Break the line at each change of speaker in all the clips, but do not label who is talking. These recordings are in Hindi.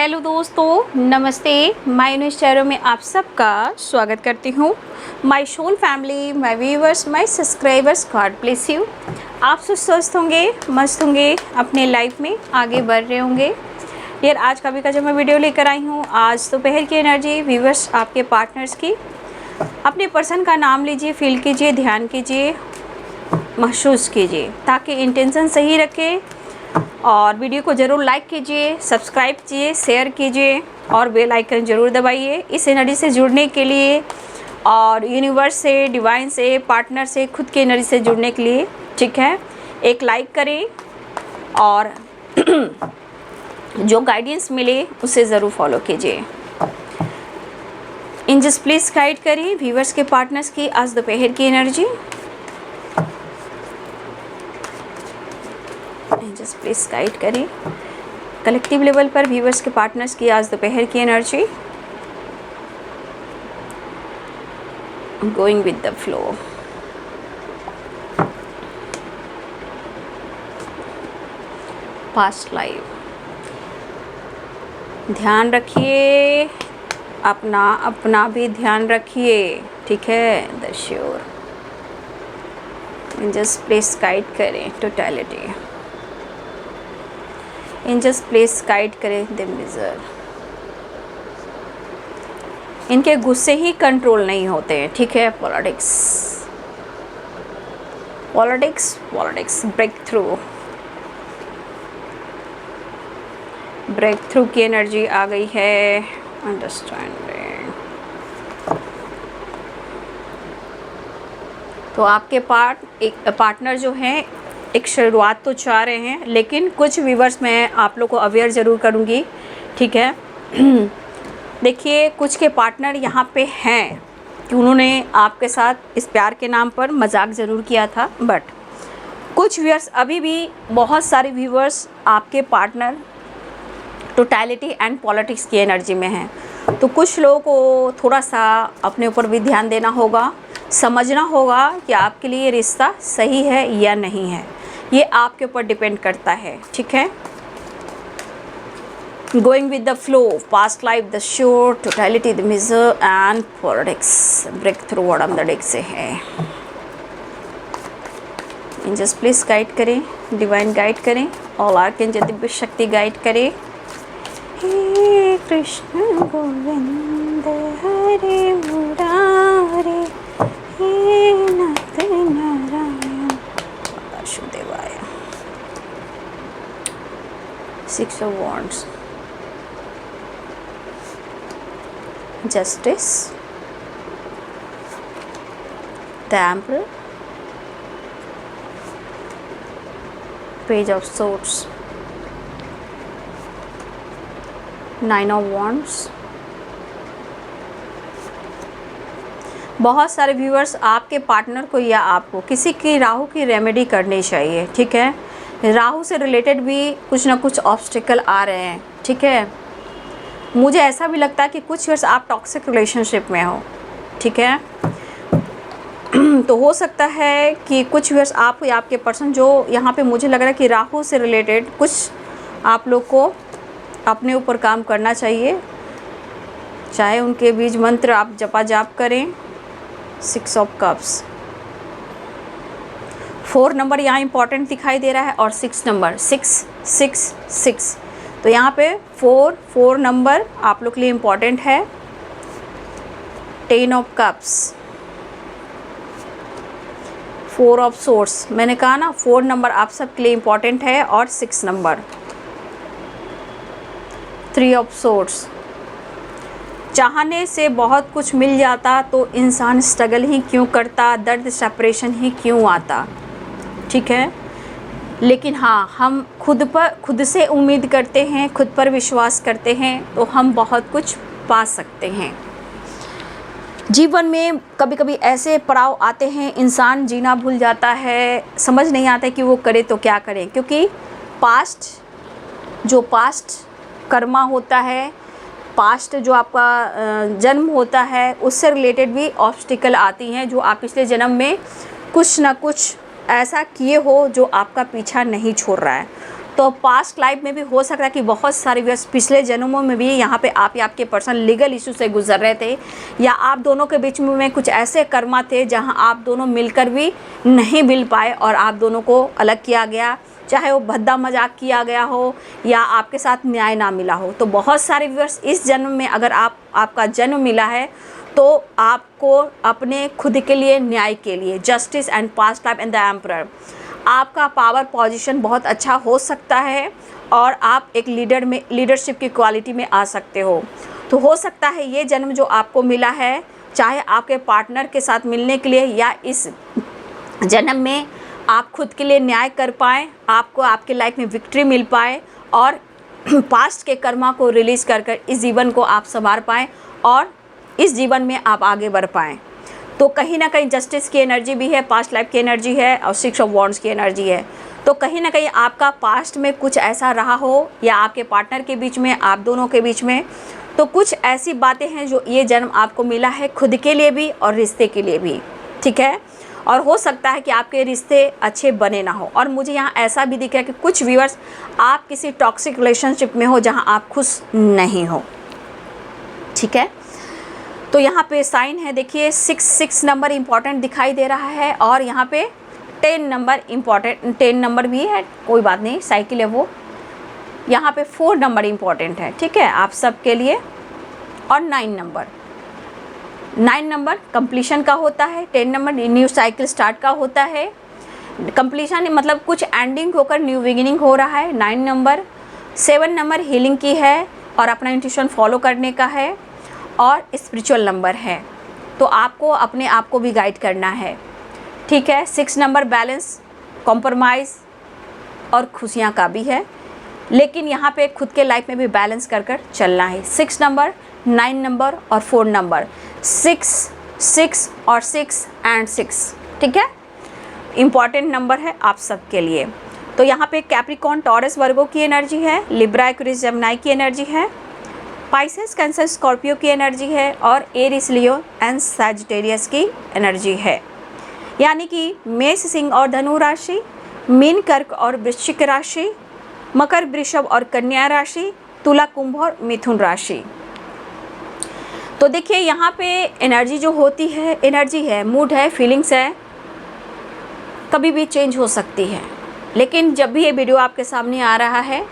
हेलो दोस्तों, नमस्ते। माय न्यूज़ चैनल में आप सबका स्वागत करती हूँ। My soul family, my viewers, my subscribers, God bless you. आप स्वस्थ होंगे, मस्त होंगे, अपने लाइफ में आगे बढ़ रहे होंगे। यार आज का जो मैं वीडियो लेकर आई हूँ, आज दोपहर की एनर्जी व्यूवर्स आपके पार्टनर्स की। अपने पर्सन का नाम लीजिए, फील कीजिए, ध्यान कीजिए, महसूस कीजिए, ताकि इंटेंशन सही रखें। और वीडियो को ज़रूर लाइक कीजिए, सब्सक्राइब कीजिए, शेयर कीजिए और बेल आइकन ज़रूर दबाइए इस एनर्जी से जुड़ने के लिए और यूनिवर्स से, डिवाइन से, पार्टनर से, खुद की एनर्जी से जुड़ने के लिए। ठीक है, एक लाइक करें और जो गाइडेंस मिले उसे ज़रूर फॉलो कीजिए। एंजल्स प्लीज़ गाइड करें व्यूवर्स के पार्टनर्स की आज दोपहर की एनर्जी। एंजल्स प्लीज़ गाइड करें कलेक्टिव लेवल पर व्यूवर्स के पार्टनर्स की आज दोपहर की energy. Going with the flow. Past life, ध्यान रखिए, अपना भी ध्यान रखिए। ठीक है, the sure. Angels please guide करें टोटलिटी। एंजल्स प्लीज़ गाइड करें द मिजर। इनके गुस्से ही कंट्रोल नहीं होते हैं। ठीक है, पॉलिटिक्स ब्रेक थ्रू की एनर्जी आ गई है। अंडरस्टैंडिंग। तो आपके पार्टनर जो हैं एक शुरुआत तो चाह रहे हैं, लेकिन कुछ व्यूवर्स मैं आप लोग को अवेयर ज़रूर करूँगी। ठीक है देखिए, कुछ के पार्टनर यहाँ पे हैं कि उन्होंने आपके साथ इस प्यार के नाम पर मजाक ज़रूर किया था, बट कुछ व्यूवर्स अभी भी, बहुत सारे व्यूवर्स आपके पार्टनर टोटलिटी एंड पॉलिटिक्स की एनर्जी में हैं। तो कुछ लोगों को थोड़ा सा अपने ऊपर भी ध्यान देना होगा, समझना होगा कि आपके लिए रिश्ता सही है या नहीं है। ये आपके ऊपर डिपेंड करता है। ठीक है, going with the flow, past life, the sure, totality, the miser and politics. Break through वॉडम द डेक से है। एंजल्स प्लीज गाइड करें, डिवाइन गाइड करें, ऑल आर्कएंजल दिव्य शक्ति गाइड करें। हे कृष्ण गोविंद हरे मुरारे, हे नाथ नारायण वासुदेवाय। 6 of Wands, Justice, the Emperor, Page of Swords, 9 of Wands। बहुत सारे व्यूअर्स आपके पार्टनर को या आपको किसी की राहु की रेमेडी करनी चाहिए। ठीक है, राहु से रिलेटेड भी कुछ ना कुछ ऑब्स्टिकल आ रहे हैं। ठीक है, मुझे ऐसा भी लगता है कि कुछ व्यूअर्स आप टॉक्सिक रिलेशनशिप में हो। ठीक है तो हो सकता है कि कुछ व्यूअर्स आप या आपके पर्सन, जो यहाँ पे मुझे लग रहा है कि राहु से रिलेटेड कुछ आप लोग को अपने ऊपर काम करना चाहिए। चाहे उनके बीज मंत्र आप जपा जाप करें। 6 of Cups, 4 नंबर यहाँ इंपॉर्टेंट दिखाई दे रहा है और 6 नंबर 666। तो यहाँ पे 4 नंबर आप लोग के लिए इम्पॉर्टेंट है। 10 of Cups, 4 of Swords। मैंने कहा ना, 4 नंबर आप सब के लिए इम्पॉर्टेंट है और 6 नंबर। 3 of Swords। चाहने से बहुत कुछ मिल जाता तो इंसान स्ट्रगल ही क्यों करता, दर्द सेपरेशन ही क्यों आता। ठीक है, लेकिन हाँ, हम खुद से उम्मीद करते हैं, खुद पर विश्वास करते हैं तो हम बहुत कुछ पा सकते हैं। जीवन में कभी कभी ऐसे पड़ाव आते हैं, इंसान जीना भूल जाता है, समझ नहीं आता कि वो करे तो क्या करे, क्योंकि पास्ट कर्मा होता है, पास्ट जो आपका जन्म होता है, उससे रिलेटेड भी ऑब्स्टिकल आती हैं, जो आप पिछले जन्म में कुछ ना कुछ ऐसा किए हो जो आपका पीछा नहीं छोड़ रहा है। तो पास्ट लाइफ में भी हो सकता है कि बहुत सारे व्यस्त पिछले जन्मों में भी यहाँ पे आप या आपके पर्सन लीगल इशू से गुजर रहे थे, या आप दोनों के बीच में कुछ ऐसे कर्मा थे जहाँ आप दोनों मिलकर भी नहीं मिल पाए और आप दोनों को अलग किया गया, चाहे वो भद्दा मजाक किया गया हो या आपके साथ न्याय ना मिला हो। तो बहुत सारे व्यूअर्स इस जन्म में अगर आपका जन्म मिला है तो आपको अपने खुद के लिए, न्याय के लिए, justice and past life and the emperor, आपका पावर पोजीशन बहुत अच्छा हो सकता है और आप एक लीडरशिप की क्वालिटी में आ सकते हो। तो हो सकता है ये जन्म जो आपको मिला है, चाहे आपके पार्टनर के साथ मिलने के लिए या इस जन्म में आप खुद के लिए न्याय कर पाएँ, आपको आपके लाइफ में विक्ट्री मिल पाए और पास्ट के कर्मा को रिलीज़ कर इस जीवन को आप संवार पाएँ और इस जीवन में आप आगे बढ़ पाएँ। तो कहीं ना कहीं जस्टिस की एनर्जी भी है, पास्ट लाइफ की एनर्जी है और 6 ऑफ वॉन्ड्स की एनर्जी है। तो कहीं ना कहीं आपका पास्ट में कुछ ऐसा रहा हो या आपके पार्टनर के बीच में, आप दोनों के बीच में, तो कुछ ऐसी बातें हैं जो ये जन्म आपको मिला है खुद के लिए भी और रिश्ते के लिए भी, ठीक है। और हो सकता है कि आपके रिश्ते अच्छे बने ना हो। और मुझे यहाँ ऐसा भी दिख रहा है कि कुछ व्यूअर्स आप किसी टॉक्सिक रिलेशनशिप में हो जहाँ आप खुश नहीं हो, ठीक है। तो यहाँ पे साइन है, देखिए 6 नंबर इम्पॉर्टेंट दिखाई दे रहा है और यहाँ पे 10 नंबर इम्पॉर्टेंट, 10 नंबर भी है, कोई बात नहीं, साइकिल है वो। यहाँ पे 4 नंबर इम्पॉर्टेंट है, ठीक है, आप सब के लिए। और 9 नंबर कंप्लीशन का होता है, 10 नंबर न्यू साइकिल स्टार्ट का होता है। कंप्लीशन मतलब कुछ एंडिंग होकर न्यू बिगिनिंग हो रहा है। 9 नंबर 7 नंबर हीलिंग की है और अपना इंट्यूशन फॉलो करने का है और स्पिरिचुअल नंबर है, तो आपको अपने आप को भी गाइड करना है, ठीक है। 6 नंबर बैलेंस, कॉम्प्रोमाइज़ और खुशियाँ का भी है, लेकिन यहाँ पे खुद के लाइफ में भी बैलेंस कर चलना है। 6 नंबर, 9 नंबर और 4 नंबर, 6 और 6 एंड 6, ठीक है, इम्पॉर्टेंट नंबर है आप सब के लिए। तो यहाँ पे कैप्रिकॉर्न, टॉरस, वर्गो की एनर्जी है, लिब्रा, एक्वेरियस, जेमिनी की एनर्जी है, पाइसेस, कैंसर, स्कॉर्पियो की एनर्जी है और एरिस, लियो एंड सैजिटेरियस की एनर्जी है। यानी कि मेष, सिंह और धनु राशि, मीन, कर्क और वृश्चिक राशि, मकर, वृषभ और कन्या राशि, तुला, कुंभ और मिथुन राशि। तो देखिए यहाँ पे एनर्जी जो होती है, एनर्जी है, मूड है, फीलिंग्स है, कभी भी चेंज हो सकती है। लेकिन जब भी ये वीडियो आपके सामने आ रहा है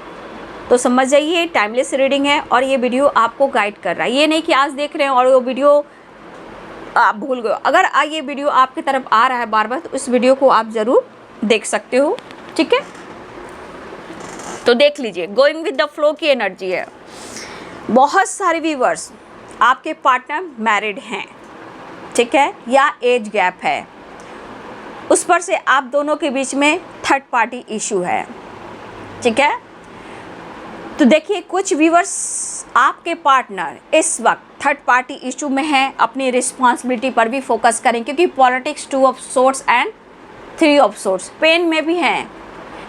तो समझ जाइए टाइमलेस रीडिंग है और ये वीडियो आपको गाइड कर रहा है। ये नहीं कि आज देख रहे हैं और वो वीडियो आप भूल गए। अगर ये वीडियो आपकी तरफ आ रहा है बार बार तो इस वीडियो को आप ज़रूर देख सकते हो, ठीक है। तो देख लीजिए, गोइंग विद द फ्लो की एनर्जी है। बहुत सारे व्यूअर्स आपके पार्टनर मैरिड हैं, ठीक है, या एज गैप है, उस पर से आप दोनों के बीच में थर्ड पार्टी इशू है, ठीक है। तो देखिए कुछ व्यूअर्स आपके पार्टनर इस वक्त थर्ड पार्टी इशू में हैं, अपनी रिस्पॉन्सिबिलिटी पर भी फोकस करें क्योंकि politics, 2 of swords and 3 of swords, pain में भी हैं,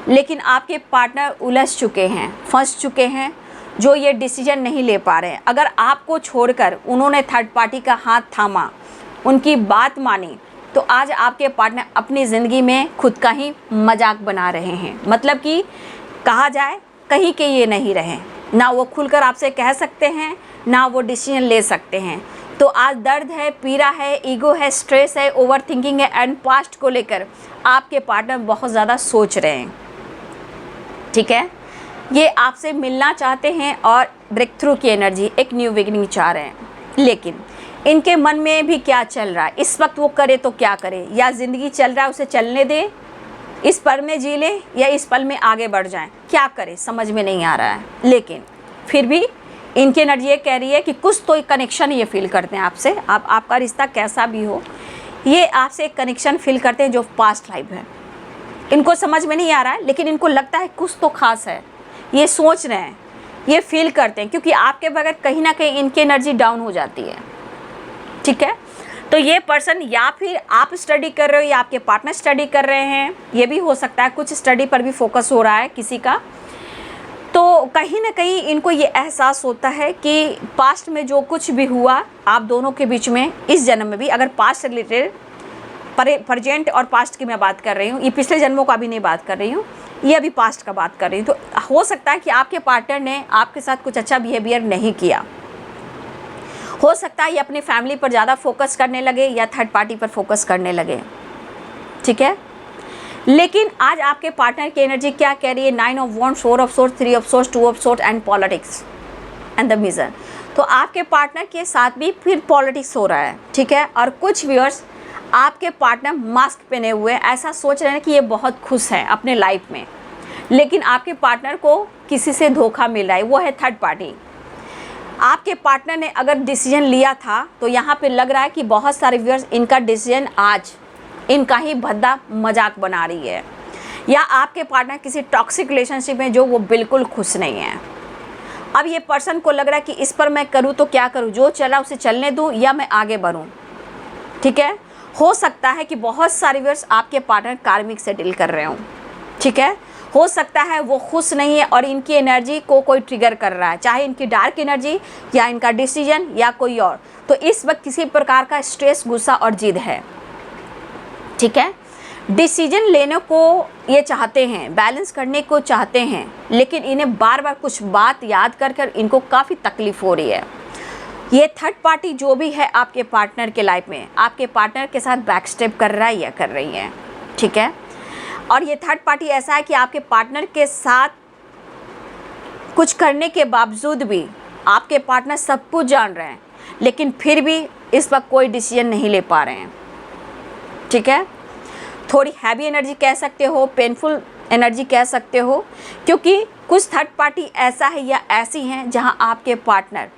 लेकिन आपके पार्टनर उलझ चुके हैं, फंस चुके हैं, जो ये डिसीजन नहीं ले पा रहे हैं। अगर आपको छोड़कर उन्होंने थर्ड पार्टी का हाथ थामा, उनकी बात मानी, तो आज आपके पार्टनर अपनी ज़िंदगी में खुद का ही मजाक बना रहे हैं। मतलब कि कहा जाए कहीं के ये नहीं रहे, ना वो खुलकर आपसे कह सकते हैं, ना वो डिसीजन ले सकते हैं। तो आज दर्द है, पीड़ा है, ईगो है, स्ट्रेस है, ओवर थिंकिंग है एंड पास्ट को लेकर आपके पार्टनर बहुत ज़्यादा सोच रहे हैं, ठीक है। ये आपसे मिलना चाहते हैं और ब्रेक थ्रू की एनर्जी, एक न्यू बिगिनिंग चाह रहे हैं, लेकिन इनके मन में भी क्या चल रहा है इस वक्त, वो करे तो क्या करे, या ज़िंदगी चल रहा है उसे चलने दे, इस पल में जी ले या इस पल में आगे बढ़ जाएं, क्या करे समझ में नहीं आ रहा है। लेकिन फिर भी इनकी एनर्जी ये कह रही है कि कुछ तो एक कनेक्शन ये फील करते हैं आपसे, आपका रिश्ता कैसा भी हो, ये आपसे एक कनेक्शन फील करते हैं जो पास्ट लाइफ है। इनको समझ में नहीं आ रहा है लेकिन इनको लगता है कुछ तो खास है, ये सोच रहे हैं, ये फील करते हैं, क्योंकि आपके बगैर कहीं ना कहीं इनकी एनर्जी डाउन हो जाती है, ठीक है। तो ये पर्सन या फिर आप स्टडी कर रहे हो या आपके पार्टनर स्टडी कर रहे हैं, ये भी हो सकता है, कुछ स्टडी पर भी फोकस हो रहा है किसी का। तो कहीं ना कहीं इनको ये एहसास होता है कि पास्ट में जो कुछ भी हुआ आप दोनों के बीच में, इस जन्म में भी, अगर पास्ट से रिलेटेड, प्रेजेंट और पास्ट की मैं बात कर रही हूँ, ये पिछले जन्मों का भी नहीं बात कर रही हूँ, ये अभी पास्ट का बात कर रही हूँ। तो हो सकता है कि आपके पार्टनर ने आपके साथ कुछ अच्छा बिहेवियर नहीं किया, हो सकता है ये अपनी फैमिली पर ज़्यादा फोकस करने लगे या थर्ड पार्टी पर फोकस करने लगे, ठीक है। लेकिन आज आपके पार्टनर की एनर्जी क्या कह रही है, 9 of wands, 4 of swords, 3 of swords, 2 of swords and politics and the miser. तो आपके पार्टनर के साथ भी फिर पॉलिटिक्स हो रहा है, ठीक है। और कुछ व्यूअर्स आपके पार्टनर मास्क पहने हुए ऐसा सोच रहे हैं कि ये बहुत खुश हैं अपने लाइफ में, लेकिन आपके पार्टनर को किसी से धोखा मिल रहा है, वो है थर्ड पार्टी। आपके पार्टनर ने अगर डिसीजन लिया था तो यहाँ पे लग रहा है कि बहुत सारे व्यूअर्स इनका डिसीजन आज इनका ही भद्दा मजाक बना रही है, या आपके पार्टनर किसी टॉक्सिक रिलेशनशिप में जो वो बिल्कुल खुश नहीं है। अब ये पर्सन को लग रहा है कि इस पर मैं करूँ तो क्या करूँ, जो चला उसे चलने दूँ या मैं आगे बढ़ूँ, ठीक है। हो सकता है कि बहुत सारे व्यूअर्स आपके पार्टनर कार्मिक से डील कर रहे हों, ठीक है। हो सकता है वो खुश नहीं है और इनकी एनर्जी को कोई ट्रिगर कर रहा है, चाहे इनकी डार्क एनर्जी या इनका डिसीजन या कोई और। तो इस वक्त किसी प्रकार का स्ट्रेस, गुस्सा और जिद है, ठीक है। डिसीजन लेने को ये चाहते हैं, बैलेंस करने को चाहते हैं, लेकिन इन्हें बार बार कुछ बात याद कर कर इनको काफ़ी तकलीफ़ हो रही है। ये थर्ड पार्टी जो भी है आपके पार्टनर के लाइफ में, आपके पार्टनर के साथ बैक स्टेप कर रहा है या कर रही है, ठीक है। और ये थर्ड पार्टी ऐसा है कि आपके पार्टनर के साथ कुछ करने के बावजूद भी आपके पार्टनर सब कुछ जान रहे हैं, लेकिन फिर भी इस वक्त कोई डिसीजन नहीं ले पा रहे हैं, ठीक है। थोड़ी हैवी एनर्जी कह सकते हो, पेनफुल एनर्जी कह सकते हो, क्योंकि कुछ थर्ड पार्टी ऐसा है या ऐसी हैं जहां आपके पार्टनर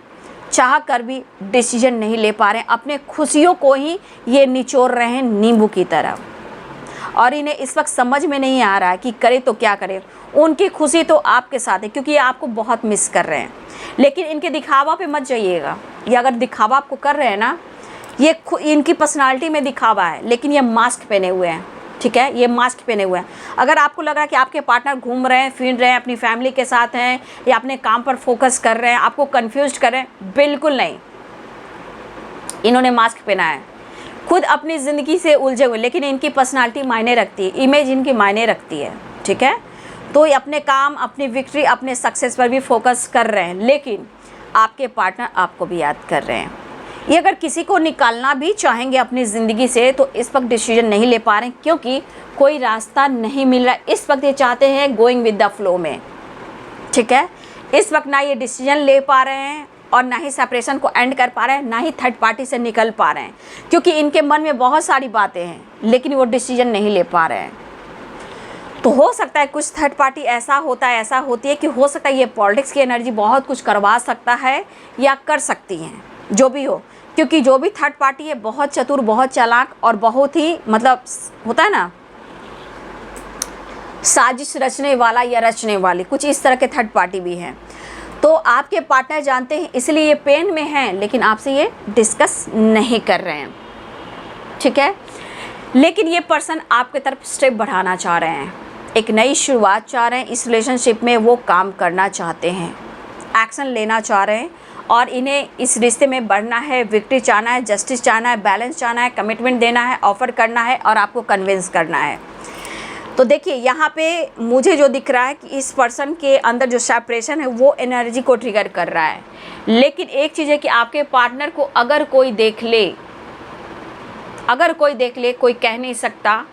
चाह कर भी डिसीजन नहीं ले पा रहे हैं, अपने खुशियों को ही ये निचोड़ रहे हैं नींबू की तरह, और इन्हें इस वक्त समझ में नहीं आ रहा है कि करे तो क्या करे। उनकी खुशी तो आपके साथ है क्योंकि ये आपको बहुत मिस कर रहे हैं, लेकिन इनके दिखावा पे मत जाइएगा। ये अगर दिखावा आपको कर रहे हैं ना, ये इनकी पर्सनालिटी में दिखावा है, लेकिन ये मास्क पहने हुए हैं, ठीक है। ये मास्क पहने हुए हैं। अगर आपको लग रहा है कि आपके पार्टनर घूम रहे हैं, फिर रहे हैं, अपनी फैमिली के साथ हैं या अपने काम पर फोकस कर रहे हैं, आपको कंफ्यूज कर रहे हैं, बिल्कुल नहीं। इन्होंने मास्क पहना है, खुद अपनी ज़िंदगी से उलझे हुए, लेकिन इनकी पर्सनालिटी मायने रखती है, इमेज इनकी मायने रखती है, ठीक है। तो ये अपने काम, अपनी विक्ट्री, अपने सक्सेस पर भी फोकस कर रहे हैं, लेकिन आपके पार्टनर आपको भी याद कर रहे हैं। ये अगर किसी को निकालना भी चाहेंगे अपनी ज़िंदगी से तो इस वक्त डिसीजन नहीं ले पा रहे हैं, क्योंकि कोई रास्ता नहीं मिल रहा। इस वक्त ये चाहते हैं गोइंग विद द फ्लो में, ठीक है। इस वक्त ना ये डिसीजन ले पा रहे हैं और ना ही सेपरेशन को एंड कर पा रहे हैं, ना ही थर्ड पार्टी से निकल पा रहे हैं, क्योंकि इनके मन में बहुत सारी बातें हैं, लेकिन वो डिसीजन नहीं ले पा रहे हैं। तो हो सकता है कुछ थर्ड पार्टी ऐसा होता है, ऐसा होती है कि हो सकता है ये पॉलिटिक्स की एनर्जी बहुत कुछ करवा सकता है या कर सकती हैं, जो भी हो, क्योंकि जो भी थर्ड पार्टी है बहुत चतुर, बहुत चालाक और बहुत ही मतलब होता है ना साजिश रचने वाला या रचने वाली, कुछ इस तरह के थर्ड पार्टी भी हैं। तो आपके पार्टनर जानते हैं, इसलिए ये पेन में हैं, लेकिन आपसे ये डिस्कस नहीं कर रहे हैं, ठीक है। लेकिन ये पर्सन आपके तरफ स्टेप बढ़ाना चाह रहे हैं, एक नई शुरुआत चाह रहे हैं, इस रिलेशनशिप में वो काम करना चाहते हैं, एक्शन लेना चाह रहे हैं, और इन्हें इस रिश्ते में बढ़ना है, विक्ट्री चाहना है, जस्टिस चाहना है, बैलेंस चाहना है, कमिटमेंट देना है, ऑफ़र करना है और आपको कन्विंस करना है। तो देखिए यहाँ पे मुझे जो दिख रहा है कि इस पर्सन के अंदर जो सेपरेशन है वो एनर्जी को ट्रिगर कर रहा है, लेकिन एक चीज़ है कि आपके पार्टनर को अगर कोई देख ले, कोई कह नहीं सकता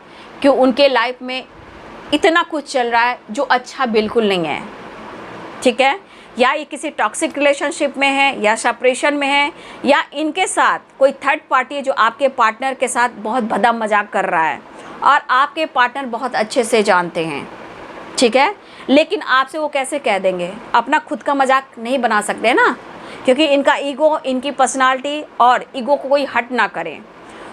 कि उनके लाइफ में इतना कुछ चल रहा है जो अच्छा बिल्कुल नहीं है, ठीक है। या ये किसी टॉक्सिक रिलेशनशिप में है, या सेपरेशन में है, या इनके साथ कोई थर्ड पार्टी है जो आपके पार्टनर के साथ बहुत भद्दा मजाक कर रहा है, और आपके पार्टनर बहुत अच्छे से जानते हैं, ठीक है। लेकिन आपसे वो कैसे कह देंगे, अपना खुद का मजाक नहीं बना सकते ना, क्योंकि इनका ईगो, इनकी पर्सनालिटी और ईगो को कोई हट ना करे।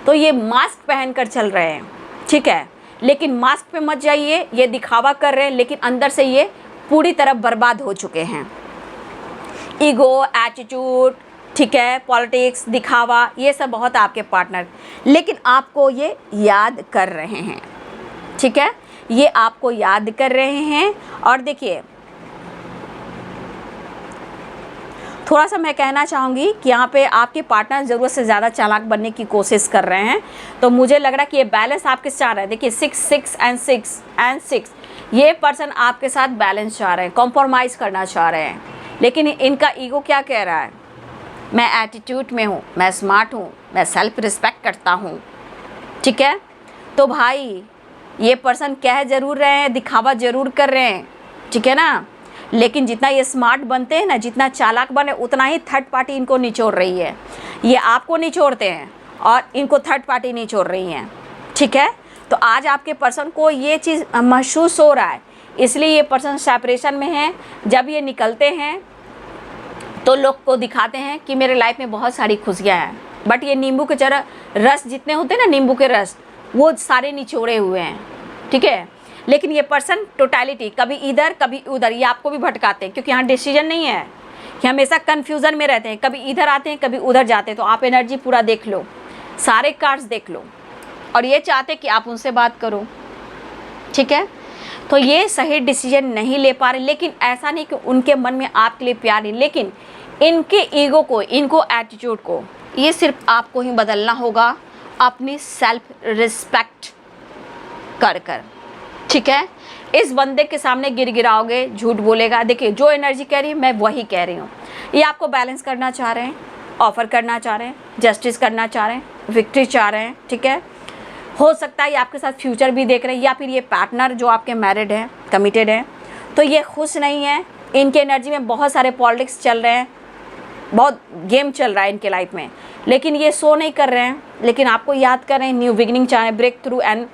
तो ये मास्क पहन कर चल रहे हैं, ठीक है। लेकिन मास्क पे मत जाइए, ये दिखावा कर रहे हैं, लेकिन अंदर से ये पूरी तरह बर्बाद हो चुके हैं। ईगो, एटीट्यूड, ठीक है, पॉलिटिक्स, दिखावा, ये सब बहुत आपके पार्टनर, लेकिन आपको ये याद कर रहे हैं, ठीक है। ये आपको याद कर रहे हैं। और देखिए थोड़ा सा मैं कहना चाहूँगी कि यहाँ पे आपके पार्टनर ज़रूरत से ज़्यादा चालाक बनने की कोशिश कर रहे हैं। तो मुझे लग रहा है कि ये बैलेंस आप किस चाह रहे हैं। देखिए 6 6 एंड 6 एंड 6, ये पर्सन आपके साथ बैलेंस चाह रहे हैं, कॉम्प्रोमाइज़ करना चाह रहे हैं, लेकिन इनका ईगो क्या कह रहा है, मैं एटीट्यूड में हूँ, मैं स्मार्ट हूँ, मैं सेल्फ रिस्पेक्ट करता हूँ। ठीक है, तो भाई ये पर्सन कह ज़रूर रहे हैं, दिखावा ज़रूर कर रहे हैं, ठीक है ना, लेकिन जितना ये स्मार्ट बनते हैं ना, जितना चालाक बने, उतना ही थर्ड पार्टी इनको निचोड़ रही है। ये आपको निचोड़ते हैं और इनको थर्ड पार्टी निचोड़ रही हैं। ठीक है, तो आज आपके पर्सन को ये चीज़ महसूस हो रहा है, इसलिए ये पर्सन सेपरेशन में है। जब ये निकलते हैं तो लोग को दिखाते हैं कि मेरे लाइफ में बहुत सारी खुशियाँ हैं, बट ये नींबू के जरा रस जितने होते हैं ना, नींबू के रस, वो सारे निचोड़े हुए हैं। ठीक है, लेकिन ये पर्सन टोटलिटी कभी इधर कभी उधर, ये आपको भी भटकाते हैं, क्योंकि यहाँ डिसीजन नहीं है, कि हमेशा कन्फ्यूज़न में रहते हैं, कभी इधर आते हैं कभी उधर जाते हैं। तो आप एनर्जी पूरा देख लो, सारे कार्ड्स देख लो, और ये चाहते कि आप उनसे बात करो। ठीक है, तो ये सही डिसीजन नहीं ले पा रहे, लेकिन ऐसा नहीं कि उनके मन में आपके लिए प्यार नहीं, लेकिन इनके ईगो को, इनको एटीट्यूड को, ये सिर्फ आपको ही बदलना होगा अपनी सेल्फ रिस्पेक्ट कर कर। ठीक है, इस बंदे के सामने गिड़गिड़ाओगे, झूठ बोलेगा। देखिए, जो एनर्जी कह रही है मैं वही कह रही हूँ। ये आपको बैलेंस करना चाह रहे हैं, ऑफर करना चाह रहे हैं, जस्टिस करना चाह रहे हैं, विक्ट्री चाह रहे हैं। ठीक है, हो सकता है ये आपके साथ फ्यूचर भी देख रहे हैं, या फिर ये पार्टनर जो आपके मैरिड हैं, कमिटेड हैं, तो ये खुश नहीं है। इनके एनर्जी में बहुत सारे पॉलिटिक्स चल रहे हैं, बहुत गेम चल रहा है इनके लाइफ में, लेकिन ये शो नहीं कर रहे हैं, लेकिन आपको याद कर रहे हैं, न्यू बिगिनिंग चाह रहे हैं, break through and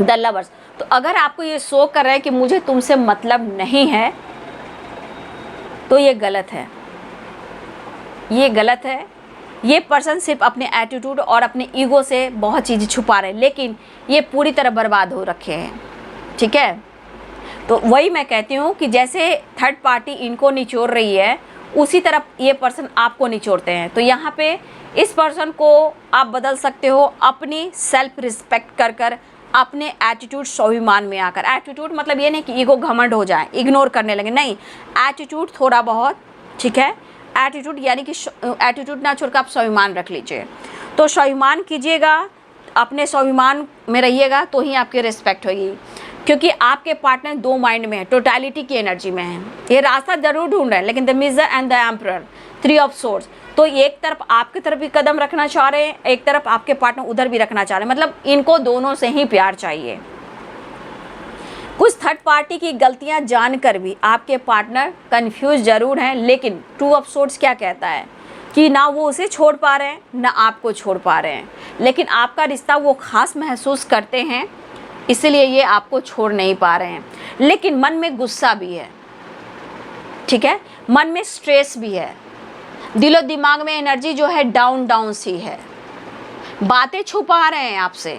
the lovers. तो अगर आपको ये शो कर रहा है कि मुझे तुमसे मतलब नहीं है, तो ये गलत है, ये गलत है। ये पर्सन सिर्फ अपने एटीट्यूड और अपने ईगो से बहुत चीज़ें छुपा रहे हैं, लेकिन ये पूरी तरह बर्बाद हो रखे हैं। ठीक है, तो वही मैं कहती हूँ कि जैसे थर्ड पार्टी इनको निचोड़ रही है, उसी तरह ये पर्सन आपको निचोड़ते हैं। तो यहाँ पे इस पर्सन को आप बदल सकते हो अपनी सेल्फ रिस्पेक्ट कर कर, अपने एटीट्यूड स्वाभिमान में आकर। एटीट्यूड मतलब ये नहीं कि ईगो घमंड हो जाए, इग्नोर करने लगे, नहीं, एटीट्यूड थोड़ा बहुत। ठीक है, एटीट्यूड यानी कि एटीट्यूड ना छोड़कर आप स्वाभिमान रख लीजिए। तो स्वाभिमान कीजिएगा, अपने स्वाभिमान में रहिएगा, तो ही आपकी रिस्पेक्ट होगी, क्योंकि आपके पार्टनर दो माइंड में है, टोटलिटी की एनर्जी में है। ये रास्ता जरूर ढूंढ रहे हैं, लेकिन the miser and the emperor, 3 of swords, तो एक तरफ आपकी तरफ भी कदम रखना चाह रहे हैं, एक तरफ आपके पार्टनर उधर भी रखना चाह रहे हैं, मतलब इनको दोनों से ही प्यार चाहिए। कुछ थर्ड पार्टी की गलतियां जानकर भी आपके पार्टनर कंफ्यूज जरूर हैं, लेकिन 2 ऑफ सोर्ड्स क्या कहता है कि ना वो उसे छोड़ पा रहे हैं, ना आपको छोड़ पा रहे हैं, लेकिन आपका रिश्ता वो खास महसूस करते हैं, इसलिए ये आपको छोड़ नहीं पा रहे हैं। लेकिन मन में गुस्सा भी है, ठीक है, मन में स्ट्रेस भी है, दिलो दिमाग में एनर्जी जो है डाउन डाउन सी है, बातें छुपा रहे हैं आपसे,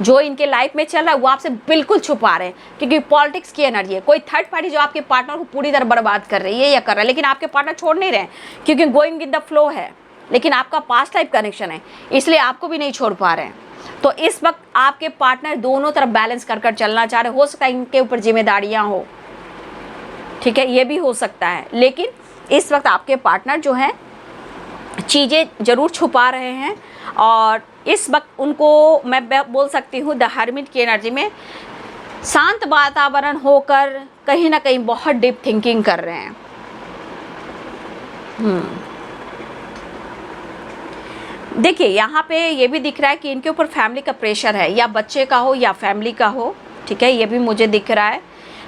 जो इनके लाइफ में चल रहा है वो आपसे बिल्कुल छुपा रहे हैं, क्योंकि पॉलिटिक्स की एनर्जी है। कोई थर्ड पार्टी जो आपके पार्टनर को पूरी तरह बर्बाद कर रही है या कर रहा है, लेकिन आपके पार्टनर छोड़ नहीं रहे हैं, क्योंकि गोइंग विद द फ्लो है, लेकिन आपका पास्ट लाइफ कनेक्शन है, इसलिए आपको भी नहीं छोड़ पा रहे हैं। तो इस वक्त आपके पार्टनर दोनों तरफ बैलेंस कर कर चलना चाह रहे, हो सकता है इनके ऊपर जिम्मेदारियां हो, ठीक है, ये भी हो सकता है, लेकिन इस वक्त आपके पार्टनर जो है चीज़ें ज़रूर छुपा रहे हैं, और इस वक्त उनको मैं बोल सकती हूँ द हर्मिट की एनर्जी में शांत वातावरण होकर कहीं ना कहीं बहुत डीप थिंकिंग कर रहे हैं। देखिए, यहाँ पे ये भी दिख रहा है कि इनके ऊपर फैमिली का प्रेशर है, या बच्चे का हो या फैमिली का हो, ठीक है, ये भी मुझे दिख रहा है,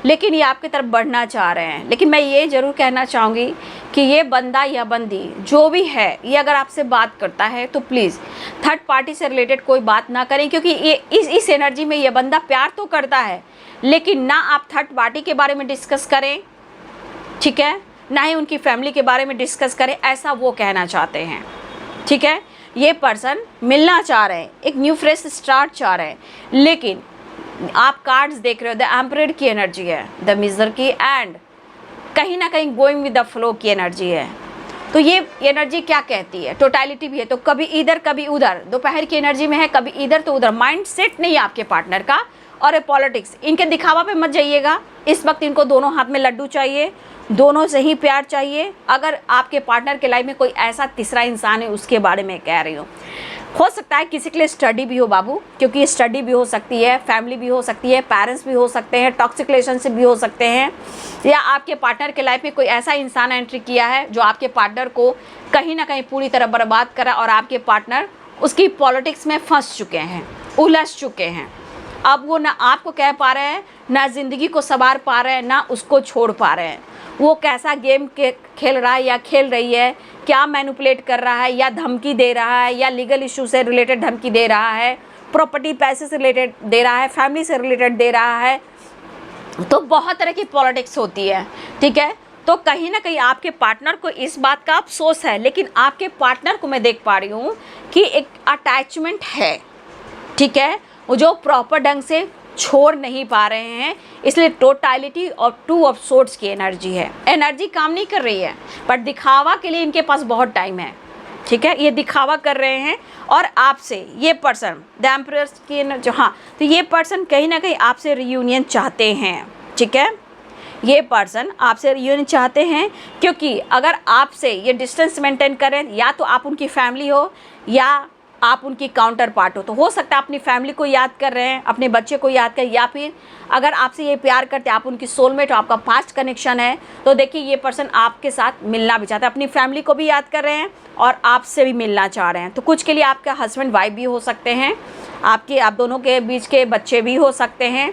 लेकिन ये आपकी तरफ बढ़ना चाह रहे हैं। लेकिन मैं ये ज़रूर कहना चाहूँगी कि ये बंदा या बंदी जो भी है, ये अगर आपसे बात करता है तो प्लीज़ थर्ड पार्टी से रिलेटेड कोई बात ना करें, क्योंकि ये इस एनर्जी में ये बंदा प्यार तो करता है, लेकिन ना आप थर्ड पार्टी के बारे में डिस्कस करें, ठीक है, ना ही उनकी फैमिली के बारे में डिस्कस करें, ऐसा वो कहना चाहते हैं। ठीक है, ये पर्सन मिलना चाह रहे हैं, एक न्यू फ्रेश स्टार्ट चाह रहे हैं, लेकिन आप कार्ड्स देख रहे हो, द एम्परर की एनर्जी है, द मिजर की, एंड कहीं ना कहीं गोइंग विद द फ्लो की एनर्जी है। तो ये एनर्जी क्या कहती है, टोटलिटी भी है, तो कभी इधर कभी उधर, दोपहर की एनर्जी में है, कभी इधर तो उधर, माइंड सेट नहीं है आपके पार्टनर का। और ये पॉलिटिक्स, इनके दिखावा पे मत जाइएगा, इस वक्त इनको दोनों हाथ में लड्डू चाहिए, दोनों से ही प्यार चाहिए। अगर आपके पार्टनर के लाइफ में कोई ऐसा तीसरा इंसान है, उसके बारे में कह रही हूँ, हो सकता है किसी के लिए स्टडी भी हो बाबू, क्योंकि स्टडी भी हो सकती है, फैमिली भी हो सकती है, पेरेंट्स भी हो सकते हैं, टॉक्सिक रिलेशनशिप भी हो सकते हैं, या आपके पार्टनर के लाइफ में कोई ऐसा इंसान एंट्री किया है जो आपके पार्टनर को कहीं ना कहीं पूरी तरह बर्बाद करा और आपके पार्टनर उसकी पॉलिटिक्स में फंस चुके हैं, उलझ चुके हैं। अब वो ना आपको कह पा रहे हैं, ना ज़िंदगी को संवार पा रहे हैं, ना उसको छोड़ पा रहे हैं। वो कैसा गेम खेल रहा है या खेल रही है, क्या मैनिपुलेट कर रहा है, या धमकी दे रहा है, या लीगल इशू से रिलेटेड धमकी दे रहा है, प्रॉपर्टी पैसे से रिलेटेड दे रहा है, फैमिली से रिलेटेड दे रहा है। तो बहुत तरह की पॉलिटिक्स होती है, ठीक है। तो कहीं ना कहीं आपके पार्टनर को इस बात का अफसोस है, लेकिन आपके पार्टनर को मैं देख पा रही हूँ कि एक अटैचमेंट है, ठीक है, वो जो प्रॉपर ढंग से छोड़ नहीं पा रहे हैं, इसलिए टोटलिटी और 2 ऑफ सोर्ड्स की एनर्जी है। एनर्जी काम नहीं कर रही है, बट दिखावा के लिए इनके पास बहुत टाइम है, ठीक है। ये दिखावा कर रहे हैं और आपसे ये पर्सन द एम्परर की एनर्जी, हाँ, तो ये पर्सन कहीं ना कहीं आपसे रियूनियन चाहते हैं, ठीक है। ये पर्सन आपसे रियूनियन चाहते हैं, क्योंकि अगर आपसे ये डिस्टेंस मेंटेन करें, या तो आप उनकी फैमिली हो या आप उनकी काउंटर पार्ट हो सकता है अपनी फैमिली को याद कर रहे हैं, अपने बच्चे को याद कर, या फिर अगर आपसे ये प्यार करते हैं, आप उनकी सोलमेट हो, आपका पास्ट कनेक्शन है, तो देखिए ये पर्सन आपके साथ मिलना भी चाहता है, अपनी फैमिली को भी याद कर रहे हैं और आपसे भी मिलना चाह रहे हैं। तो कुछ के लिए आपका हस्बैंड वाइफ भी हो सकते हैं, आप दोनों के बीच के बच्चे भी हो सकते हैं।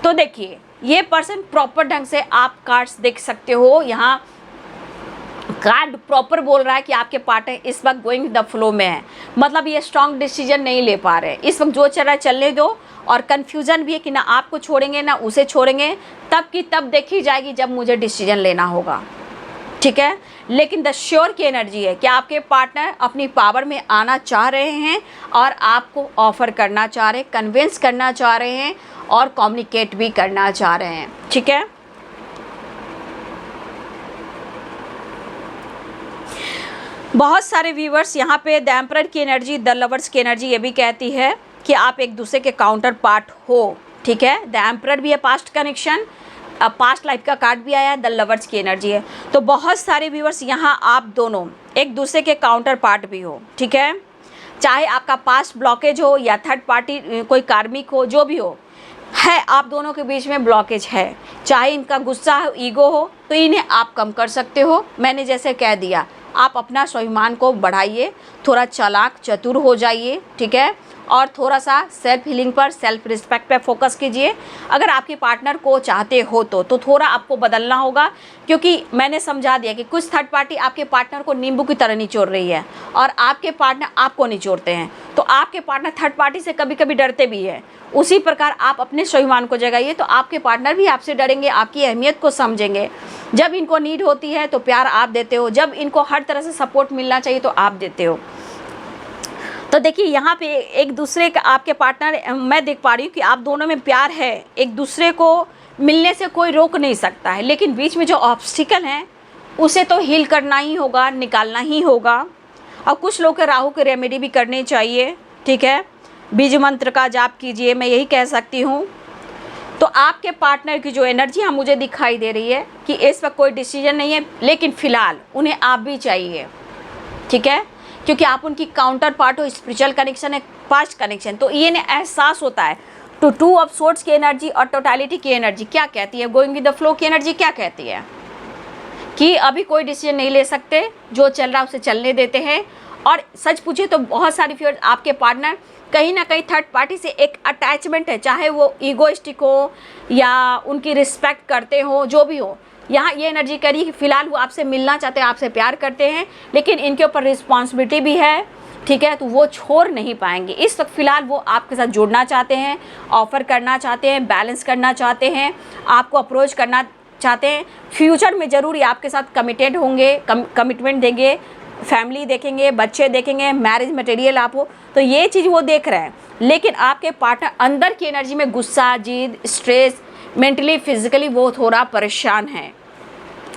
तो देखिए ये पर्सन प्रॉपर ढंग से, आप कार्ड्स देख सकते हो, यहाँ कार्ड प्रॉपर बोल रहा है कि आपके पार्टनर इस वक्त गोइंग द फ्लो में है, मतलब ये स्ट्रॉन्ग डिसीजन नहीं ले पा रहे इस वक्त, जो चल रहा है चलने दो। और कन्फ्यूजन भी है कि ना आपको छोड़ेंगे ना उसे छोड़ेंगे, तब की तब देखी जाएगी जब मुझे डिसीजन लेना होगा, ठीक है। लेकिन द श्योर की एनर्जी है कि आपके पार्टनर अपनी पावर में आना चाह रहे हैं और आपको ऑफर करना चाह रहे हैं, कन्विंस करना चाह रहे हैं और कम्युनिकेट भी करना चाह रहे हैं, ठीक है। बहुत सारे व्यूवर्स यहाँ पे द एम्परर की एनर्जी, द लवर्स की एनर्जी ये भी कहती है कि आप एक दूसरे के काउंटर पार्ट हो, ठीक है। द एम्परर भी है पास्ट कनेक्शन, पास्ट लाइफ का कार्ड भी आया है, द लवर्स की एनर्जी है। तो बहुत सारे व्यूवर्स यहाँ आप दोनों एक दूसरे के काउंटर पार्ट भी हो, ठीक है। चाहे आपका पास्ट ब्लॉकेज हो या थर्ड पार्टी कोई कार्मिक हो, जो भी हो, है आप दोनों के बीच में ब्लॉकेज है। चाहे इनका गुस्सा हो, ईगो हो, तो इन्हें आप कम कर सकते हो। मैंने जैसे कह दिया, आप अपना स्वाभिमान को बढ़ाइए, थोड़ा चालाक चतुर हो जाइए, ठीक है, और थोड़ा सा सेल्फ हीलिंग पर, सेल्फ रिस्पेक्ट पर फोकस कीजिए। अगर आपके पार्टनर को चाहते हो तो थोड़ा आपको बदलना होगा, क्योंकि मैंने समझा दिया कि कुछ थर्ड पार्टी आपके पार्टनर को नींबू की तरह निचोड़ रही है और आपके पार्टनर आपको निचोड़ते हैं। तो आपके पार्टनर थर्ड पार्टी से कभी कभी डरते भी है। उसी प्रकार आप अपने स्वाभिमान को जगाइए, तो आपके पार्टनर भी आपसे डरेंगे, आपकी अहमियत को समझेंगे। जब इनको नीड होती है तो प्यार आप देते हो, जब इनको हर तरह से सपोर्ट मिलना चाहिए तो आप देते हो। तो देखिए यहाँ पे एक दूसरे का आपके पार्टनर, मैं देख पा रही हूँ कि आप दोनों में प्यार है, एक दूसरे को मिलने से कोई रोक नहीं सकता है, लेकिन बीच में जो ऑब्स्टिकल हैं उसे तो हील करना ही होगा, निकालना ही होगा। और कुछ लोग के राहु की रेमेडी भी करनी चाहिए, ठीक है। बीज मंत्र का जाप कीजिए, मैं यही कह सकती हूँ। तो आपके पार्टनर की जो एनर्जी यहाँ मुझे दिखाई दे रही है कि इस वक्त कोई डिसीजन नहीं है, लेकिन फ़िलहाल उन्हें आप भी चाहिए, ठीक है, क्योंकि आप उनकी काउंटर पार्ट हो, स्पिरिचुअल कनेक्शन है, पास्ट कनेक्शन। तो ये ना एहसास होता है। तो 2 ऑफ सोर्ड्स की एनर्जी और टोटलिटी की एनर्जी क्या कहती है, गोइंग विद द फ्लो की एनर्जी क्या कहती है कि अभी कोई डिसीजन नहीं ले सकते, जो चल रहा है उसे चलने देते हैं। और सच पूछे तो बहुत सारी फिर आपके पार्टनर कहीं ना कहीं थर्ड पार्टी से एक अटैचमेंट है, चाहे वो ईगोइस्टिक हो या उनकी रिस्पेक्ट करते हो, जो भी हो। यहाँ ये एनर्जी करी कि फ़िलहाल वो आपसे मिलना चाहते हैं, आपसे प्यार करते हैं, लेकिन इनके ऊपर रिस्पॉन्सिबिलिटी भी है, ठीक है। तो वो छोड़ नहीं पाएंगे इस वक्त। फ़िलहाल वो आपके साथ जुड़ना चाहते हैं, ऑफ़र करना चाहते हैं, बैलेंस करना चाहते हैं, आपको अप्रोच करना चाहते हैं। फ्यूचर में ज़रूर ये आपके साथ कमिटेड होंगे, कमिटमेंट देंगे, फैमिली देखेंगे, बच्चे देखेंगे, मैरिज मटेरियल आप हो, तो ये चीज़ वो देख रहे हैं। लेकिन आपके पार्टनर अंदर की एनर्जी में गुस्सा, जिद, स्ट्रेस, मेंटली फिजिकली वो थोड़ा परेशान है,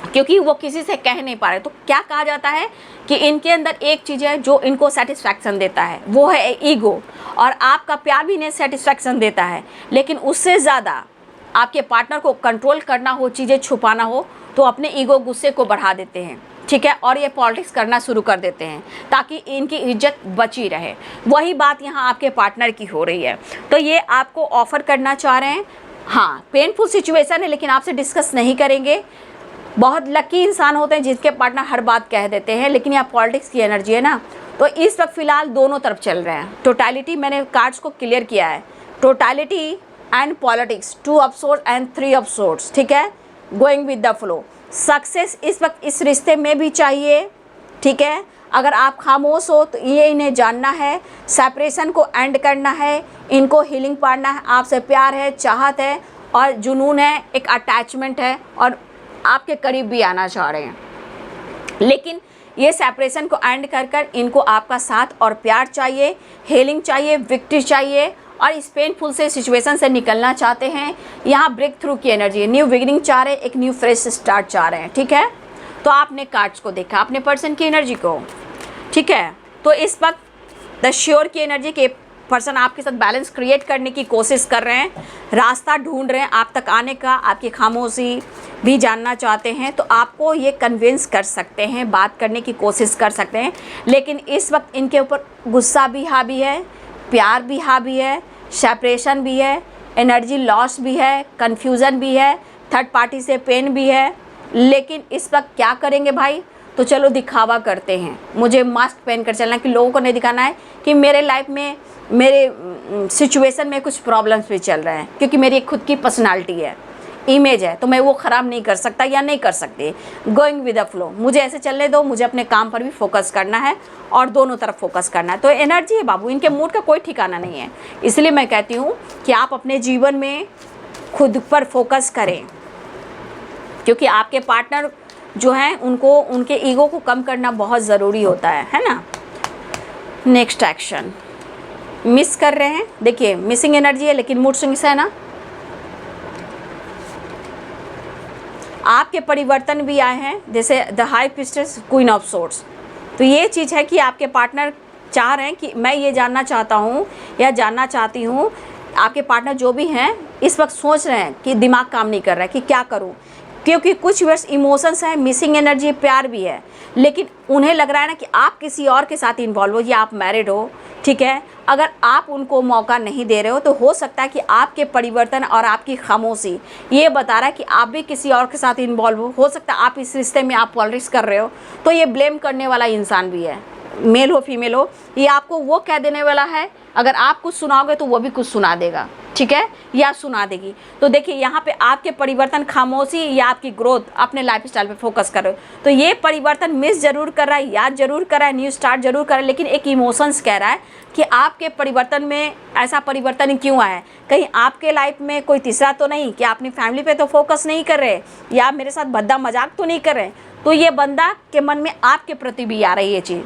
क्योंकि वो किसी से कह नहीं पा रहे। तो क्या कहा जाता है कि इनके अंदर एक चीज़ है जो इनको सेटिस्फैक्शन देता है, वो है ईगो। और आपका प्यार भी इन्हें सेटिस्फैक्शन देता है, लेकिन उससे ज़्यादा आपके पार्टनर को कंट्रोल करना हो, चीज़ें छुपाना हो, तो अपने ईगो, गुस्से को बढ़ा देते हैं। ठीक है, और ये पॉलिटिक्स करना शुरू कर देते हैं ताकि इनकी इज्जत बची रहे। वही बात यहाँ आपके पार्टनर की हो रही है। तो ये आपको ऑफ़र करना चाह रहे हैं, हाँ पेनफुल सिचुएशन है लेकिन आपसे डिस्कस नहीं करेंगे। बहुत लकी इंसान होते हैं जिनके पार्टनर हर बात कह देते हैं, लेकिन यहाँ पॉलिटिक्स की एनर्जी है ना, तो इस वक्त फ़िलहाल दोनों तरफ चल रहे हैं। टोटलिटी मैंने कार्ड्स को क्लियर किया है, totality and politics, 2 of swords and 3 of swords, ठीक है, going with the flow. Success इस वक्त इस रिश्ते में भी चाहिए, ठीक है। अगर आप खामोश हो तो ये इन्हें जानना है, सेपरेशन को एंड करना है, इनको हीलिंग पाना है, आपसे प्यार है, चाहत है और जुनून है, एक अटैचमेंट है और आपके करीब भी आना चाह रहे हैं। लेकिन ये सेपरेशन को एंड कर कर इनको आपका साथ और प्यार चाहिए, हीलिंग चाहिए, विक्ट्री चाहिए और इस पेनफुल से सिचुएशन से निकलना चाहते हैं। यहाँ ब्रेक थ्रू की एनर्जी, न्यू बिगिनिंग चाह रहे हैं, एक न्यू फ्रेश स्टार्ट चाह रहे हैं, ठीक है। तो आपने कार्ड्स को देखा, अपने पर्सन की एनर्जी को, ठीक है। तो इस वक्त द श्योर की एनर्जी के पर्सन आपके साथ बैलेंस क्रिएट करने की कोशिश कर रहे हैं, रास्ता ढूंढ रहे हैं आप तक आने का, आपकी खामोशी भी जानना चाहते हैं तो आपको ये कन्विंस कर सकते हैं, बात करने की कोशिश कर सकते हैं। लेकिन इस वक्त इनके ऊपर गुस्सा भी हावी है, प्यार भी हावी है, सेपरेशन भी है, एनर्जी लॉस भी है, कन्फ्यूज़न भी है, थर्ड पार्टी से पेन भी है। लेकिन इस वक्त क्या करेंगे भाई, तो चलो दिखावा करते हैं, मुझे मास्क पहन कर चलना है कि लोगों को नहीं दिखाना है कि मेरे लाइफ में, मेरे सिचुएशन में कुछ प्रॉब्लम्स भी चल रहे हैं, क्योंकि मेरी एक खुद की पर्सनालिटी है, इमेज है, तो मैं वो ख़राब नहीं कर सकता या नहीं कर सकती। गोइंग विद द फ्लो, मुझे ऐसे चलने दो, मुझे अपने काम पर भी फोकस करना है और दोनों तरफ फोकस करना है। तो एनर्जी है बाबू, इनके मूड का कोई ठिकाना नहीं है। इसलिए मैं कहती हूँ कि आप अपने जीवन में खुद पर फोकस करें, क्योंकि आपके पार्टनर जो हैं उनको उनके ईगो को कम करना बहुत ज़रूरी होता है ना। नेक्स्ट एक्शन, मिस कर रहे हैं, देखिए मिसिंग एनर्जी है लेकिन मूड स्विंग्स है ना। आपके परिवर्तन भी आए हैं, जैसे the high priestess, queen of swords. तो ये चीज़ है कि आपके पार्टनर चाह रहे हैं कि मैं ये जानना चाहता हूँ या जानना चाहती हूँ, आपके पार्टनर जो भी हैं इस वक्त सोच रहे हैं कि दिमाग काम नहीं कर रहा है कि क्या करूँ, क्योंकि कुछ वर्ष इमोशंस है, मिसिंग एनर्जी, प्यार भी है, लेकिन उन्हें लग रहा है ना कि आप किसी और के साथ इन्वॉल्व हो या आप मैरिड हो, ठीक है। अगर आप उनको मौका नहीं दे रहे हो तो हो सकता है कि आपके परिवर्तन और आपकी खामोशी ये बता रहा है कि आप भी किसी और के साथ इन्वॉल्व हो सकता है आप इस रिश्ते में आप पॉलिटिक्स कर रहे हो। तो ये ब्लेम करने वाला इंसान भी है, मेल हो फीमेल हो, ये आपको वो कह देने वाला है, अगर आप कुछ सुनाओगे तो वो भी कुछ सुना देगा, ठीक है, या सुना देगी। तो देखिए यहाँ पे आपके परिवर्तन, खामोशी या आपकी ग्रोथ, अपने लाइफस्टाइल पे फोकस करो। तो ये परिवर्तन मिस जरूर कर रहा है, याद जरूर कर रहा है, न्यू स्टार्ट जरूर कर रहा है, लेकिन एक इमोशंस कह रहा है कि आपके परिवर्तन में ऐसा परिवर्तन क्यों आया है। कहीं आपके लाइफ में कोई तीसरा तो नहीं, कि अपनी फैमिली पे तो फोकस नहीं कर रहे या मेरे साथ भद्दा मजाक तो नहीं कर रहे। तो ये बंदा के मन में आपके प्रति भी आ रही है चीज़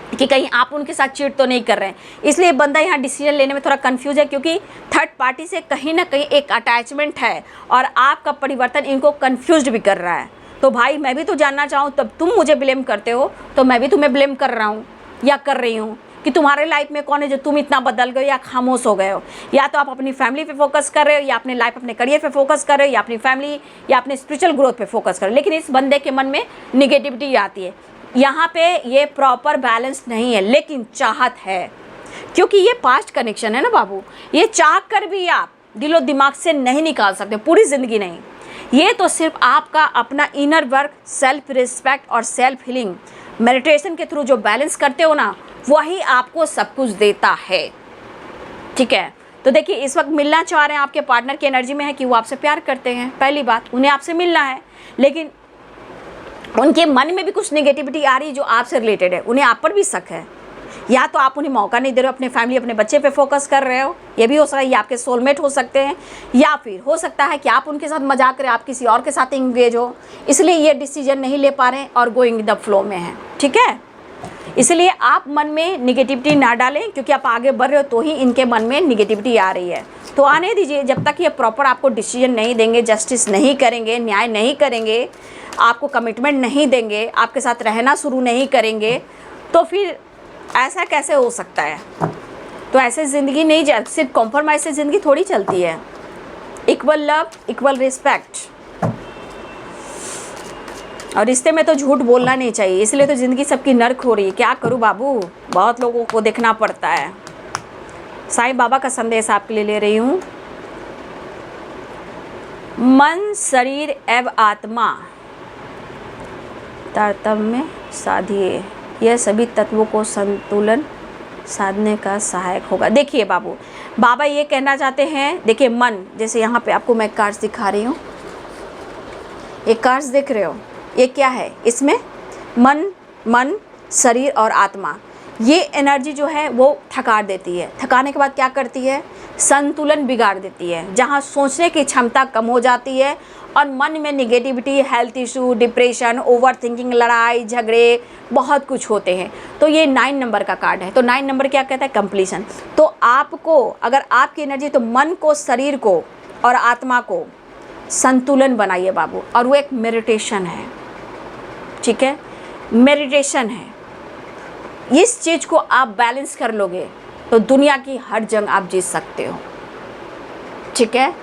कि कहीं आप उनके साथ चीट तो नहीं कर रहे हैं। इसलिए बंदा यहाँ डिसीजन लेने में थोड़ा कंफ्यूज है, क्योंकि थर्ड पार्टी से कहीं ना कहीं एक अटैचमेंट है और आपका परिवर्तन इनको कंफ्यूज्ड भी कर रहा है। तो भाई मैं भी तो जानना चाहूँ, तब तुम मुझे ब्लेम करते हो तो मैं भी तुम्हें ब्लेम कर रहा हूँ या कर रही हूँ कि तुम्हारे लाइफ में कौन है जो तुम इतना बदल गए या खामोश हो गए हो। या तो आप अपनी फैमिली पे फोकस कर रहे हो, या अपने लाइफ, अपने करियर पे फोकस कर रहे हो, या अपनी फैमिली या अपने स्पिरिचुअल ग्रोथ पे फोकस कर रहे हो। लेकिन इस बंदे के मन में निगेटिविटी आती है। यहाँ पे ये प्रॉपर बैलेंस नहीं है, लेकिन चाहत है, क्योंकि ये पास्ट कनेक्शन है ना बाबू। ये चाह कर भी आप दिलो दिमाग से नहीं निकाल सकते, पूरी ज़िंदगी नहीं। ये तो सिर्फ आपका अपना इनर वर्क, सेल्फ रिस्पेक्ट और सेल्फ हीलिंग मेडिटेशन के थ्रू जो बैलेंस करते हो ना, वही आपको सब कुछ देता है, ठीक है। तो देखिए इस वक्त मिलना चाह रहे हैं, आपके पार्टनर की एनर्जी में है कि वो आपसे प्यार करते हैं, पहली बात, उन्हें आपसे मिलना है, लेकिन उनके मन में भी कुछ नेगेटिविटी आ रही है जो आपसे रिलेटेड है, उन्हें आप पर भी शक है। या तो आप उन्हें मौका नहीं दे रहे हो, अपने फैमिली, अपने बच्चे पे फोकस कर रहे हो, ये भी हो सकता है, ये आपके सोलमेट हो सकते हैं, या फिर हो सकता है कि आप उनके साथ मजाक करें, आप किसी और के साथ इंगेज हो, इसलिए ये डिसीजन नहीं ले पा रहे हैं और गोइंग द फ्लो में हैं, ठीक है। इसलिए आप मन में निगेटिविटी ना डालें, क्योंकि आप आगे बढ़ रहे हो तो ही इनके मन में निगेटिविटी आ रही है। तो आने दीजिए, जब तक ये प्रॉपर आपको डिसीजन नहीं देंगे, जस्टिस नहीं करेंगे, न्याय नहीं करेंगे, आपको कमिटमेंट नहीं देंगे, आपके साथ रहना शुरू नहीं करेंगे, तो फिर ऐसा कैसे हो सकता है। तो ऐसे ज़िंदगी नहीं चलती, सिर्फ कॉम्प्रोमाइज़ से ज़िंदगी थोड़ी चलती है। Equal love, equal respect. और रिश्ते में तो झूठ बोलना नहीं चाहिए, इसलिए तो ज़िंदगी सबकी नर्क हो रही है। क्या करूँ बाबू, बहुत लोगों को देखना पड़ता है। साईं बाबा का संदेश आपके लिए ले रही हूँ। मन, शरीर एवं आत्मा तारतम्य साधिए, यह सभी तत्वों को संतुलन साधने का सहायक होगा। देखिए बाबू, बाबा ये कहना चाहते हैं, देखिए मन, जैसे यहाँ पे आपको मैं कार्ड्स दिखा रही हूँ, ये कार्ड्स देख रहे हो, ये क्या है, इसमें मन, शरीर और आत्मा, ये एनर्जी जो है वो थका देती है। थकाने के बाद क्या करती है, संतुलन बिगाड़ देती है। जहाँ सोचने की क्षमता कम हो जाती है और मन में negativity, health issue, depression, over thinking, लड़ाई झगड़े बहुत कुछ होते हैं। तो ये 9 नंबर का कार्ड है। तो 9 नंबर क्या कहता है, कंप्लीशन। तो आपको, अगर आपकी एनर्जी, तो मन को, शरीर को और आत्मा को संतुलन बनाइए बाबू। और वो एक मेडिटेशन है, ठीक है, मेडिटेशन है। इस चीज़ को आप बैलेंस कर लोगे तो दुनिया की हर जंग आप जीत सकते हो, ठीक है।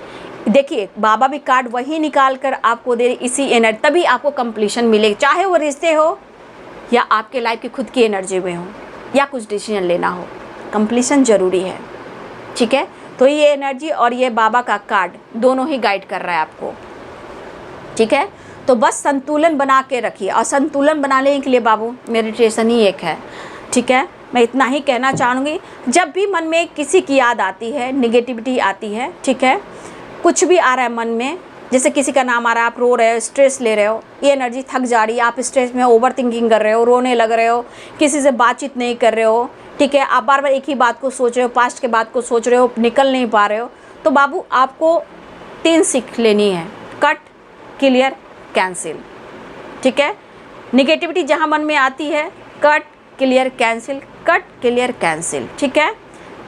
देखिए बाबा भी कार्ड वही निकाल कर आपको दे, इसी एनर्जी, तभी आपको कंप्लीशन मिलेगी। चाहे वो रिश्ते हो या आपके लाइफ की खुद की एनर्जी में हो या कुछ डिसीजन लेना हो, कंप्लीशन ज़रूरी है, ठीक है। तो ये एनर्जी और ये बाबा का कार्ड दोनों ही गाइड कर रहा है आपको, ठीक है। तो बस संतुलन बना के रखिए, और संतुलन बनाने के लिए बाबू मेडिटेशन ही एक है, ठीक है। मैं इतना ही कहना चाहूँगी। जब भी मन में किसी की याद आती है, निगेटिविटी आती है, ठीक है, कुछ भी आ रहा है मन में, जैसे किसी का नाम आ रहा है, आप रो रहे हो, स्ट्रेस ले रहे हो, ये एनर्जी थक जा रही है, आप स्ट्रेस में ओवर थिंकिंग कर रहे हो, रोने लग रहे हो, किसी से बातचीत नहीं कर रहे हो, ठीक है, आप बार बार एक ही बात को सोच रहे हो, पास्ट के बात को सोच रहे हो, निकल नहीं पा रहे हो, तो बाबू आपको 3 सीख लेनी है, कट, क्लियर, कैंसिल, ठीक है। निगेटिविटी जहाँ मन में आती है, cut, clear, cancel, cut, clear, cancel, ठीक है।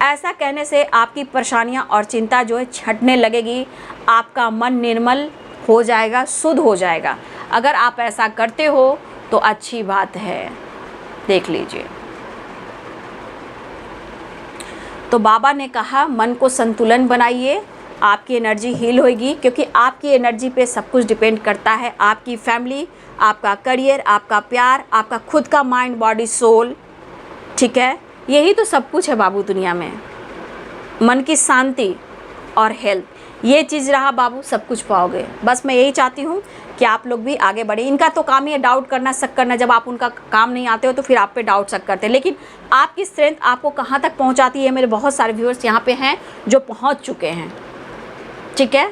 ऐसा कहने से आपकी परेशानियां और चिंता जो है छटने लगेगी, आपका मन निर्मल हो जाएगा, शुद्ध हो जाएगा। अगर आप ऐसा करते हो तो अच्छी बात है, देख लीजिए। तो बाबा ने कहा मन को संतुलन बनाइए, आपकी एनर्जी हील होगी, क्योंकि आपकी एनर्जी पे सब कुछ डिपेंड करता है। आपकी फैमिली, आपका करियर, आपका प्यार, आपका खुद का माइंड, बॉडी, सोल, ठीक है, यही तो सब कुछ है बाबू दुनिया में। मन की शांति और हेल्थ, ये चीज़ रहा बाबू, सब कुछ पाओगे। बस मैं यही चाहती हूँ कि आप लोग भी आगे बढ़े। इनका तो काम ही है डाउट करना, शक करना। जब आप उनका काम नहीं आते हो तो फिर आप पे डाउट शक करते हैं, लेकिन आपकी स्ट्रेंथ आपको कहाँ तक पहुँचाती है। मेरे बहुत सारे व्यूअर्स यहाँ पे हैं जो पहुँच चुके हैं, ठीक है।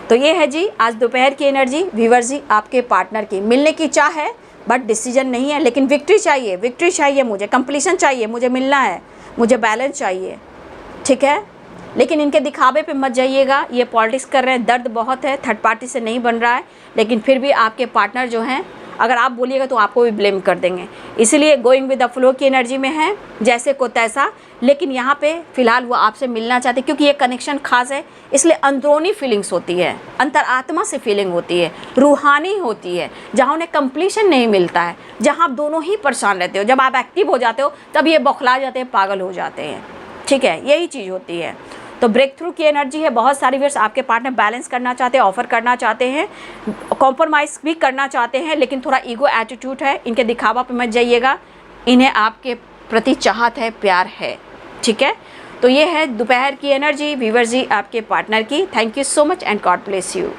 तो ये है जी आज दोपहर की एनर्जी। व्यूअर जी, आपके पार्टनर की मिलने की चाह है बट डिसीजन नहीं है, लेकिन विक्ट्री चाहिए, विक्ट्री चाहिए, मुझे कंप्लीशन चाहिए, मुझे मिलना है, मुझे बैलेंस चाहिए, ठीक है। लेकिन इनके दिखावे पे मत जाइएगा, ये पॉलिटिक्स कर रहे हैं, दर्द बहुत है, थर्ड पार्टी से नहीं बन रहा है, लेकिन फिर भी आपके पार्टनर जो हैं, अगर आप बोलिएगा तो आपको भी ब्लेम कर देंगे। इसलिए गोइंग विद द फ्लो की एनर्जी में है, जैसे को तैसा। लेकिन यहाँ पे फ़िलहाल वो आपसे मिलना चाहते, क्योंकि ये कनेक्शन खास है, इसलिए अंदरूनी फीलिंग्स होती है, अंतरात्मा से फीलिंग होती है, रूहानी होती है, जहाँ उन्हें कंप्लीशन नहीं मिलता है, जहाँ आप दोनों ही परेशान रहते हो। जब आप एक्टिव हो जाते हो तब ये बौखला जाते हैं, पागल हो जाते हैं, ठीक है, यही चीज़ होती है। तो ब्रेक थ्रू की एनर्जी है। बहुत सारे व्यूअर्स आपके पार्टनर बैलेंस करना चाहते हैं, ऑफर करना चाहते हैं, कॉम्प्रोमाइज़ भी करना चाहते हैं, लेकिन थोड़ा ईगो एटीट्यूड है, इनके दिखावा पे मत जाइएगा, इन्हें आपके प्रति चाहत है, प्यार है, ठीक है। तो ये है दोपहर की एनर्जी व्यूअर्स जी आपके पार्टनर की। Thank you so much and God bless you.